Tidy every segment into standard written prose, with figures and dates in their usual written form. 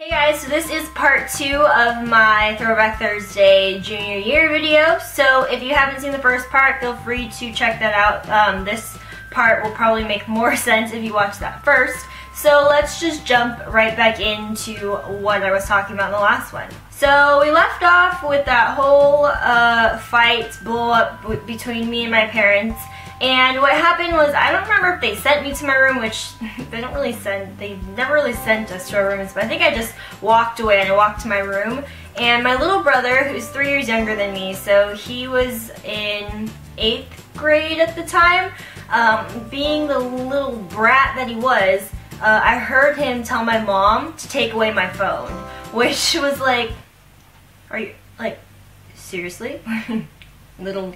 Hey guys, so this is part 2 of my Throwback Thursday junior year video. So if you haven't seen the first part, feel free to check that out. This part will probably make more sense if you watch that first. So let's just jump right back into what I was talking about in the last one. So we left off with that whole fight, blow up between me and my parents. And what happened was, I don't remember if they sent me to my room, which they never really sent us to our rooms, but I think I just walked away and I walked to my room. And my little brother, who's 3 years younger than me, so he was in 8th grade at the time, being the little brat that he was, I heard him tell my mom to take away my phone, which was like, are you, like, seriously? Little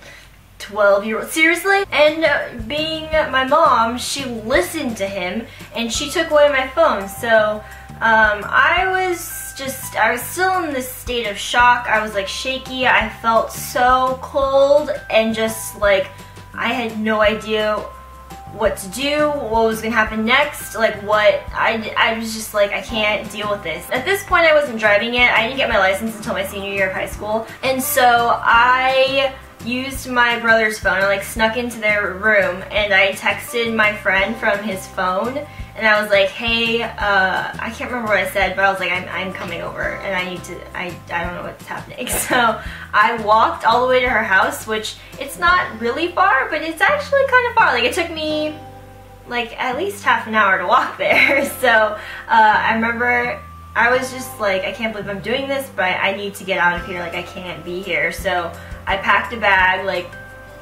12-year-old, seriously? And being my mom, she listened to him and she took away my phone. So I was still in this state of shock. I was like shaky. I felt so cold and just like I had no idea what to do, what was gonna happen next, like what, I was just like, I can't deal with this. At this point I wasn't driving it. I didn't get my license until my senior year of high school, and so I used my brother's phone. I like snuck into their room and I texted my friend from his phone and I was like, hey, I can't remember what I said, but I was like, I'm coming over and I don't know what's happening. So I walked all the way to her house, which it's not really far, but it's actually kind of far. Like it took me like at least half an hour to walk there. So I remember I was just like, I can't believe I'm doing this, but I need to get out of here. Like I can't be here. So I packed a bag, like,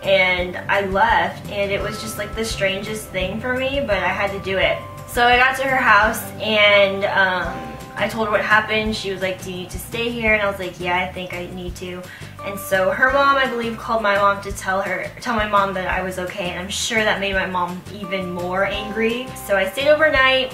and I left, and it was just like the strangest thing for me, but I had to do it. So I got to her house, and I told her what happened. She was like, do you need to stay here? And I was like, yeah, I think I need to. And so her mom, I believe, called my mom to tell my mom that I was okay, and I'm sure that made my mom even more angry. So I stayed overnight,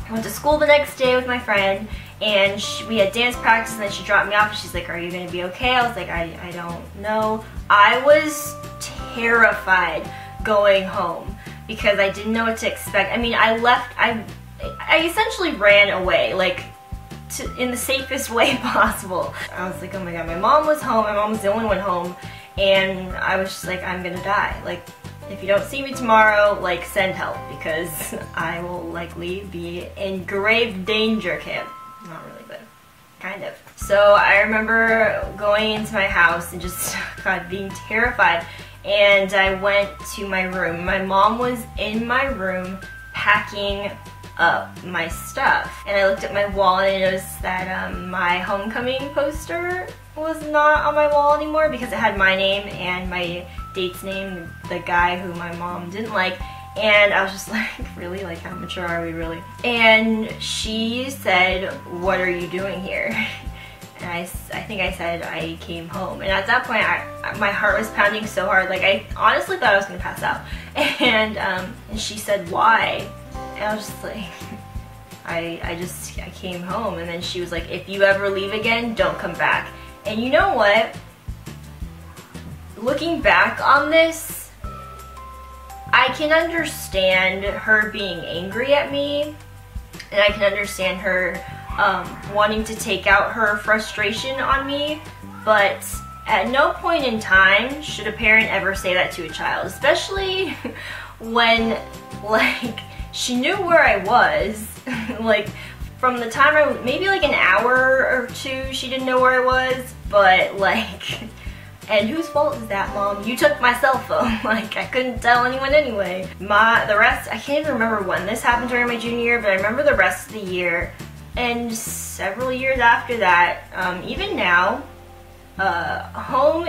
went to school the next day with my friend, and we had dance practice, and then she dropped me off and she's like, are you going to be okay? I was like, I don't know. I was terrified going home because I didn't know what to expect. I mean, I essentially ran away, like, in the safest way possible. I was like, oh my god, my mom was home, my mom was the only one home, and I was just like, I'm gonna die. Like, if you don't see me tomorrow, like, send help, because I will likely be in grave danger, Kim. Not really, but kind of. So I remember going into my house and just, God, being terrified. And I went to my room. My mom was in my room packing up my stuff. And I looked at my wall and I noticed that my homecoming poster was not on my wall anymore because it had my name and my date's name, the guy who my mom didn't like. And I was just like, really? Like, how mature are we, really? And she said, what are you doing here? And I think I said I came home. And at that point, my heart was pounding so hard. Like, I honestly thought I was going to pass out. And she said, why? And I was just like, I came home. And then she was like, if you ever leave again, don't come back. And you know what? Looking back on this, I can understand her being angry at me, and I can understand her wanting to take out her frustration on me, but at no point in time should a parent ever say that to a child, especially when, like, she knew where I was, like, from the time maybe like an hour or two she didn't know where I was, but like, and whose fault is that, Mom? You took my cell phone. Like, I couldn't tell anyone anyway. The rest, I can't even remember when this happened during my junior year, but I remember the rest of the year and several years after that. Even now, home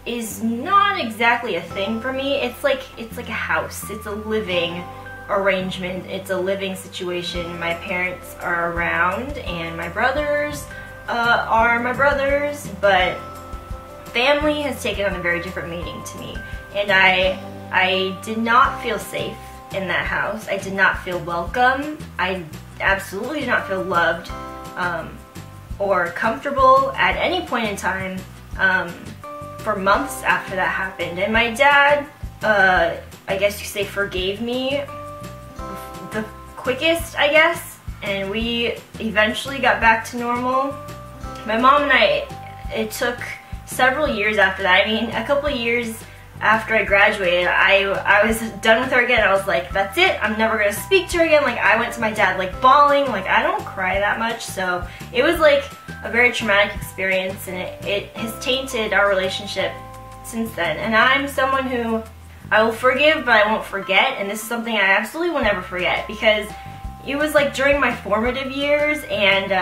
is not exactly a thing for me. It's like a house. It's a living arrangement. It's a living situation. My parents are around, and my brothers are my brothers, but family has taken on a very different meaning to me, and I did not feel safe in that house. I did not feel welcome. I absolutely did not feel loved or comfortable at any point in time for months after that happened. And my dad, I guess you could say, forgave me the quickest, I guess. and we eventually got back to normal. My mom and I, it took several years after that. I mean, a couple of years after I graduated, I was done with her again. I was like, that's it, I'm never gonna speak to her again. Like, I went to my dad like bawling. Like, I don't cry that much, so it was like a very traumatic experience, and it has tainted our relationship since then. And I'm someone who, I will forgive, but I won't forget, and this is something I absolutely will never forget, because it was like during my formative years, and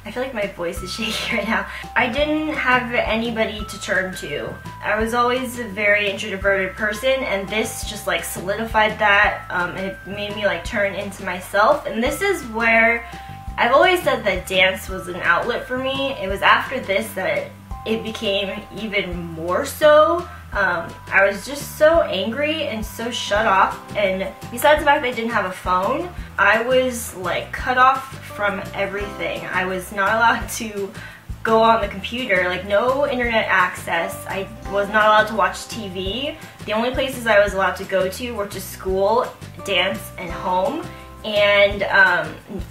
I feel like my voice is shaky right now. I didn't have anybody to turn to. I was always a very introverted person, and this just like solidified that, and it made me like turn into myself. And this is where I've always said that dance was an outlet for me. It was after this that it became even more so. I was just so angry and so shut off, and besides the fact that I didn't have a phone, I was like cut off from everything. I was not allowed to go on the computer, like no internet access. I was not allowed to watch TV. The only places I was allowed to go to were to school, dance, and home. And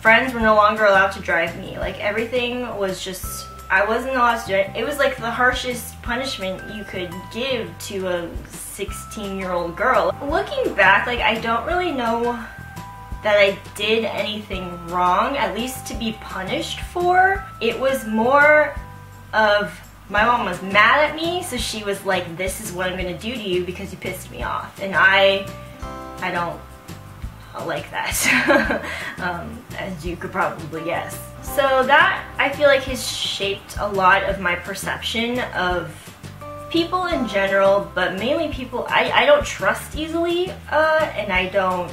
friends were no longer allowed to drive me. Like, everything was just, I wasn't allowed to do it. It was like the harshest punishment you could give to a 16-year-old girl. Looking back, like, I don't really know that I did anything wrong, at least to be punished for. It was more of, my mom was mad at me, so she was like, this is what I'm gonna do to you because you pissed me off. And I don't like that, as you could probably guess. So that, I feel like, has shaped a lot of my perception of people in general, but mainly people I don't trust easily, and I don't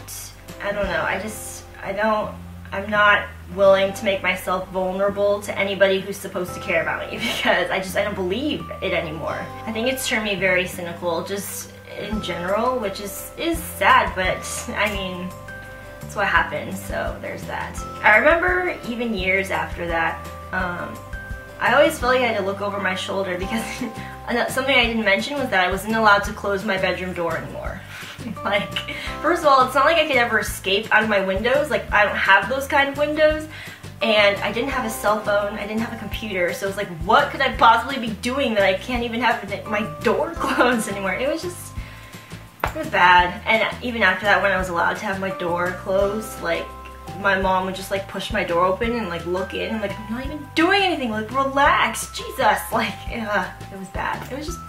know, I'm not willing to make myself vulnerable to anybody who's supposed to care about me, because I don't believe it anymore. I think it's turned me very cynical, just in general, which is sad, but I mean, that's what happened, so there's that. I remember even years after that, I always felt like I had to look over my shoulder, because something I didn't mention was that I wasn't allowed to close my bedroom door anymore. Like, first of all, it's not like I could ever escape out of my windows. Like, I don't have those kind of windows, and I didn't have a cell phone, I didn't have a computer, so it's like, what could I possibly be doing that I can't even have my door closed anymore? It was bad. And even after that, when I was allowed to have my door closed, like, my mom would just like push my door open and like look in, and like, I'm not even doing anything, like, relax, Jesus, like, it was bad. It was just,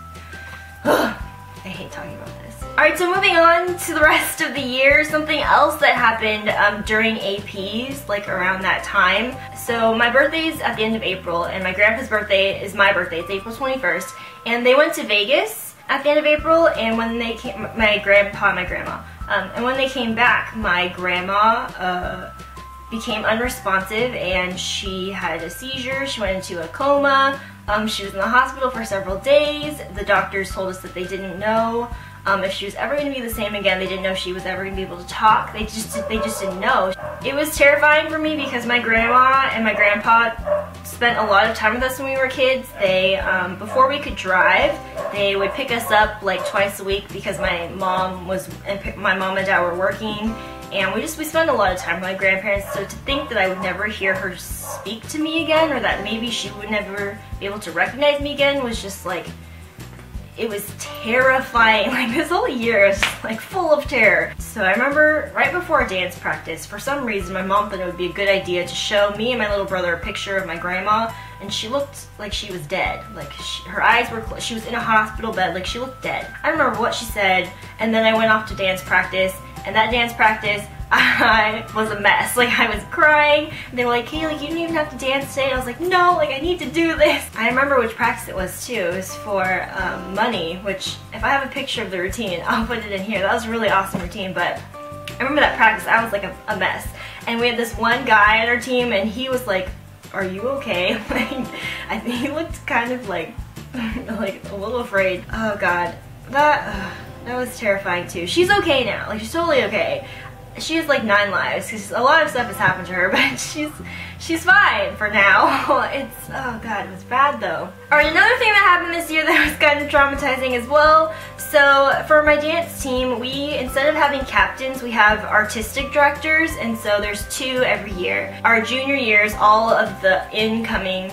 I hate talking about this. Alright, so moving on to the rest of the year, something else that happened during APs, like around that time. So my birthday's at the end of April, and my grandpa's birthday is my birthday, it's April 21st, and they went to Vegas at the end of April, and when they came, my grandpa and my grandma, and when they came back, my grandma became unresponsive, and she had a seizure, she went into a coma, she was in the hospital for several days. The doctors told us that they didn't know if she was ever going to be the same again. They didn't know if she was ever going to be able to talk. They just didn't know. It was terrifying for me because my grandma and my grandpa spent a lot of time with us when we were kids. They, before we could drive, they would pick us up like twice a week because my mom and dad were working, and we spent a lot of time with my grandparents. So to think that I would never hear her speak to me again, or that maybe she would never be able to recognize me again, was just like, it was terrifying. Like, this whole year was just like full of terror. So I remember right before dance practice, for some reason my mom thought it would be a good idea to show me and my little brother a picture of my grandma, and she looked like she was dead. Like, her eyes were closed. She was in a hospital bed. Like, she looked dead. I don't remember what she said, and then I went off to dance practice, and that dance practice, I was a mess. Like, I was crying. They were like, hey, like, you don't even have to dance today. And I was like, no, like, I need to do this. I remember which practice it was too. It was for money, which, if I have a picture of the routine, I'll put it in here. That was a really awesome routine, but I remember that practice, I was like a mess. And we had this one guy on our team, and he was like, are you okay? Like, I think he looked kind of like, like a little afraid. Oh God, that was terrifying too. She's okay now, like, she's totally okay. She has like 9 lives because a lot of stuff has happened to her, but she's fine for now. Oh god, it was bad though. Alright, another thing that happened this year that was kind of traumatizing as well. So for my dance team, we, instead of having captains, we have artistic directors, and so there's 2 every year. Our junior years, all of the incoming,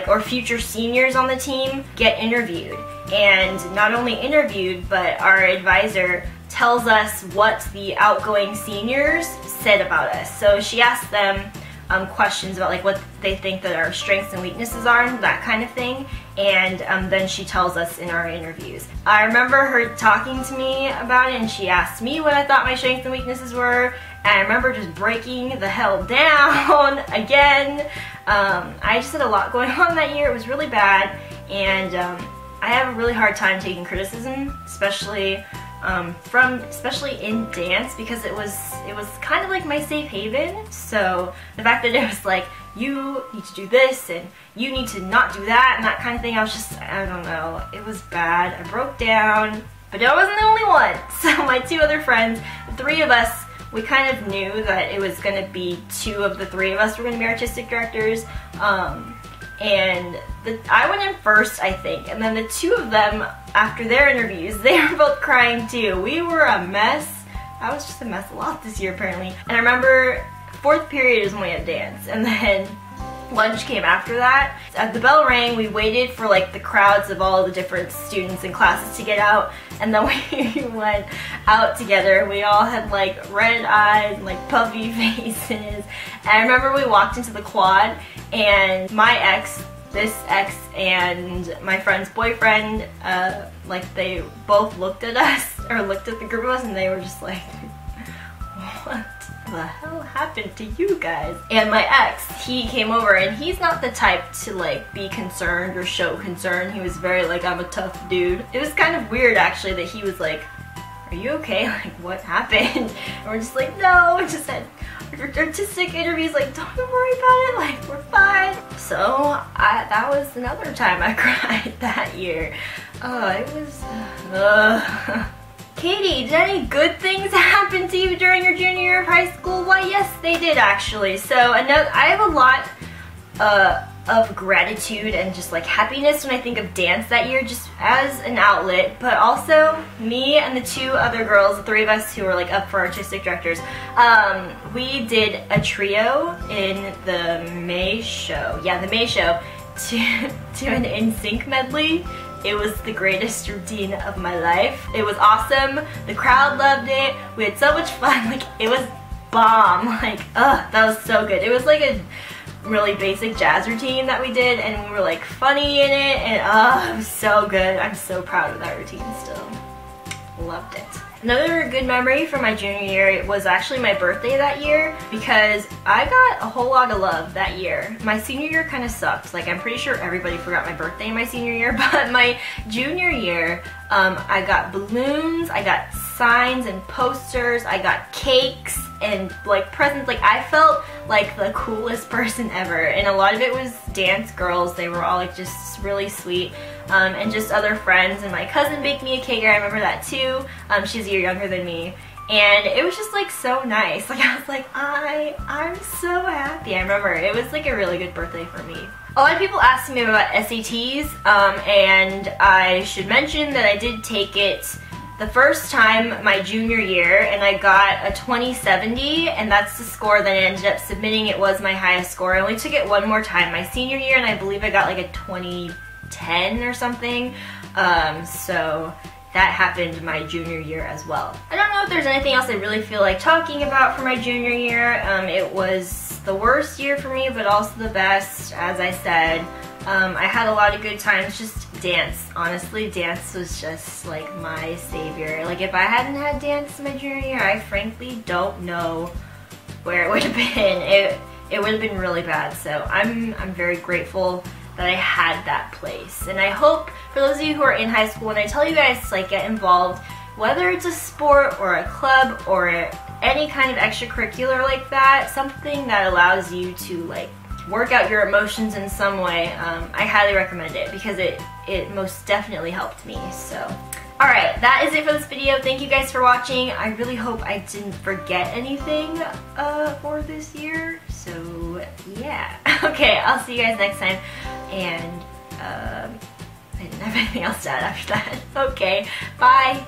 or future seniors on the team get interviewed. And not only interviewed, but our advisor tells us what the outgoing seniors said about us. So she asked them questions about what they think that our strengths and weaknesses are, and that kind of thing, and then she tells us in our interviews. I remember her talking to me about it, and she asked me what I thought my strengths and weaknesses were, and I remember just breaking the hell down again. I just had a lot going on that year. It was really bad, and I have a really hard time taking criticism, especially in dance, because it was kind of like my safe haven. So the fact that it was like, you need to do this and you need to not do that and that kind of thing, I was just, I don't know, it was bad. I broke down, but I wasn't the only one. So my 2 other friends, the 3 of us, we kind of knew that it was going to be 2 of the 3 of us were going to be artistic directors. And I went in first, I think, and then the 2 of them, after their interviews, they were both crying too. We were a mess. I was just a mess a lot this year, apparently. And I remember 4th period is when we had dance, and then lunch came after that. As the bell rang, we waited for the crowds of all the different students and classes to get out, and then we went out together. We all had red eyes and puffy faces. And I remember we walked into the quad, and my ex, this ex, and my friend's boyfriend, they both looked at us, or looked at the group of us, and they were just like, what the hell happened to you guys? And my ex, he came over, and he's not the type to be concerned or show concern. He was very I'm a tough dude. It was kind of weird actually that he was like, are you okay? What happened? And we're just like, no, we just had artistic interviews, don't worry about it, we're fine. So that was another time I cried that year. Oh, it was, Katie, did any good things happen to you during your junior year of high school? Why, yes, they did actually. So I have a lot of gratitude and just happiness when I think of dance that year, just as an outlet, but also me and the 2 other girls, the 3 of us who were up for artistic directors, we did a trio in the May show. Yeah, the May show, to an NSYNC medley. It was the greatest routine of my life. It was awesome. The crowd loved it. We had so much fun. It was bomb. That was so good. It was a really basic jazz routine that we did, and we were funny in it, and it was so good. I'm so proud of that routine still. Loved it. Another good memory from my junior year was actually my birthday that year, because I got a whole lot of love that year. My senior year kind of sucked. I'm pretty sure everybody forgot my birthday in my senior year, but my junior year, I got balloons, I got signs and posters, I got cakes and presents. I felt like the coolest person ever, and a lot of it was dance girls. They were all just really sweet, and just other friends, and my cousin baked me a cake. I remember that too. She's a year younger than me, and it was just so nice. I was I'm so happy. I remember it was a really good birthday for me. A lot of people asked me about SATs, and I should mention that I did take it the first time my junior year, and I got a 2070, and that's the score that I ended up submitting. It was my highest score. I only took it one more time my senior year, and I believe I got a 2010 or something. So that happened my junior year as well. I don't know if there's anything else I really feel like talking about for my junior year. It was the worst year for me, but also the best, as I said. I had a lot of good times. Just dance. Honestly, dance was just my savior. If I hadn't had dance my junior year, I frankly don't know where it would have been. It would have been really bad. So I'm very grateful that I had that place. And I hope for those of you who are in high school, when I tell you guys to get involved, whether it's a sport or a club or any kind of extracurricular like that, something that allows you to work out your emotions in some way, I highly recommend it, because it most definitely helped me. So Alright, that is it for this video. Thank you guys for watching. I really hope I didn't forget anything for this year. So, yeah. Okay, I'll see you guys next time. And, I didn't have anything else to add after that. Okay, bye!